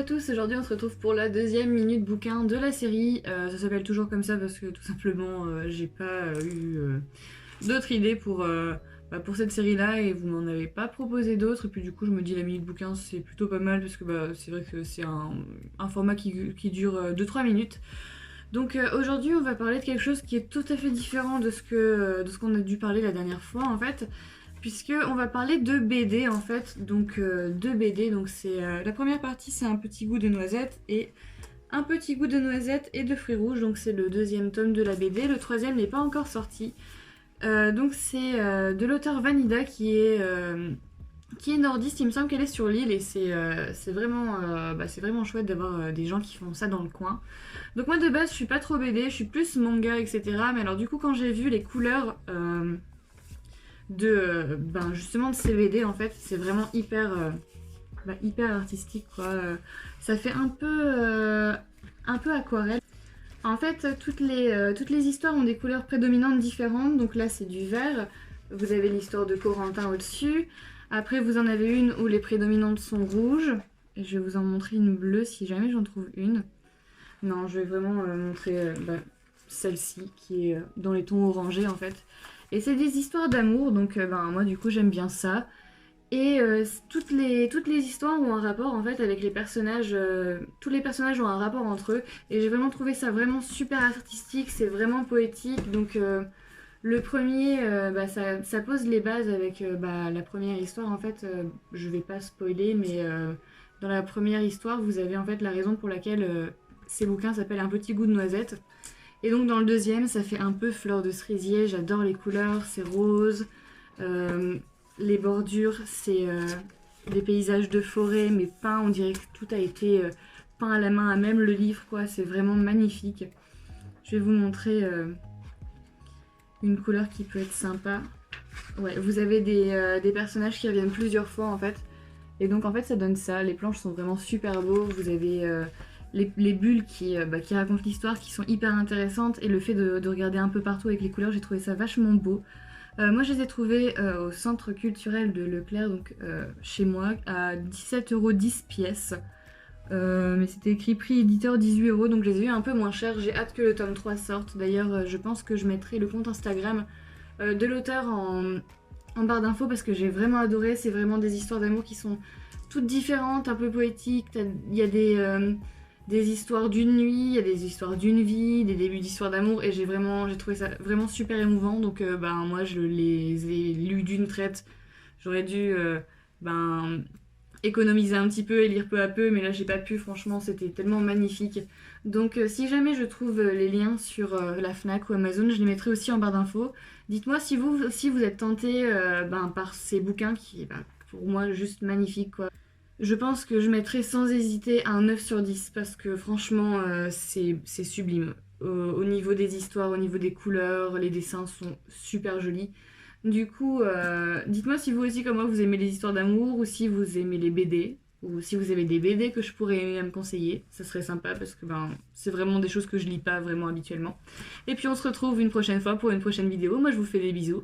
tous, aujourd'hui on se retrouve pour la deuxième minute bouquin de la série. Ça s'appelle toujours comme ça parce que tout simplement j'ai pas eu d'autres idées pour cette série là et vous m'en avez pas proposé d'autres. Et puis du coup je me dis la minute bouquin c'est plutôt pas mal parce que c'est vrai que c'est un format qui dure 2-3 minutes. Donc aujourd'hui on va parler de quelque chose qui est tout à fait différent de ce qu'on a dû parler la dernière fois en fait. Puisque on va parler de BD en fait, donc de BD, donc c'est la première partie c'est un petit goût de noisette et un petit goût de noisette et de fruits rouges, donc c'est le deuxième tome de la BD, le troisième n'est pas encore sorti. Donc c'est de l'auteur Vanida qui est nordiste, il me semble qu'elle est sur l'île et c'est vraiment chouette d'avoir des gens qui font ça dans le coin. Donc moi de base je suis pas trop BD, je suis plus manga etc. Mais alors du coup quand j'ai vu les couleurs justement de CVD en fait, c'est vraiment hyper artistique quoi. Ça fait un peu aquarelle. En fait, toutes les histoires ont des couleurs prédominantes différentes. Donc là, c'est du vert. Vous avez l'histoire de Corentin au-dessus. Après, vous en avez une où les prédominantes sont rouges. Et je vais vous en montrer une bleue si jamais j'en trouve une. Non, je vais vraiment montrer celle-ci qui est dans les tons orangés en fait. Et c'est des histoires d'amour, donc moi du coup j'aime bien ça. Et toutes les histoires ont un rapport en fait avec les personnages, tous les personnages ont un rapport entre eux. Et j'ai vraiment trouvé ça vraiment super artistique, c'est vraiment poétique. Donc le premier, ça pose les bases avec la première histoire en fait. Je vais pas spoiler, mais dans la première histoire vous avez en fait la raison pour laquelle ces bouquins s'appellent Un petit goût de noisette. Et donc dans le deuxième, ça fait un peu fleur de cerisier, j'adore les couleurs, c'est rose. Les bordures, c'est des paysages de forêt, mais peints, on dirait que tout a été peint à la main, à même le livre, quoi. C'est vraiment magnifique. Je vais vous montrer une couleur qui peut être sympa. Ouais, vous avez des personnages qui reviennent plusieurs fois, en fait. Et donc, en fait, ça donne ça. Les planches sont vraiment super beaux. Vous avez les bulles qui racontent l'histoire, qui sont hyper intéressantes. Et le fait de regarder un peu partout avec les couleurs, j'ai trouvé ça vachement beau. Moi je les ai trouvés au centre culturel de Leclerc, donc chez moi, à 17,10€ pièce. Mais c'était écrit prix éditeur 18€, donc je les ai eu un peu moins cher. J'ai hâte que le tome 3 sorte. D'ailleurs, je pense que je mettrai le compte Instagram de l'auteur en barre d'infos parce que j'ai vraiment adoré. C'est vraiment des histoires d'amour qui sont toutes différentes, un peu poétiques. Il y a des histoires d'une nuit, il y a des histoires d'une vie, des débuts d'histoires d'amour et j'ai trouvé ça vraiment super émouvant. Donc moi je les ai lus d'une traite. J'aurais dû économiser un petit peu et lire peu à peu, mais là j'ai pas pu, franchement c'était tellement magnifique. Donc si jamais je trouve les liens sur la Fnac ou Amazon, je les mettrai aussi en barre d'infos. Dites-moi si vous êtes tenté par ces bouquins qui pour moi juste magnifiques quoi. Je pense que je mettrai sans hésiter un 9 sur 10 parce que franchement c'est sublime. Au niveau des histoires, au niveau des couleurs, les dessins sont super jolis. Du coup, dites-moi si vous aussi comme moi vous aimez les histoires d'amour ou si vous aimez les BD ou si vous avez des BD que je pourrais me conseiller. Ça serait sympa parce que c'est vraiment des choses que je lis pas vraiment habituellement. Et puis on se retrouve une prochaine fois pour une prochaine vidéo. Moi je vous fais des bisous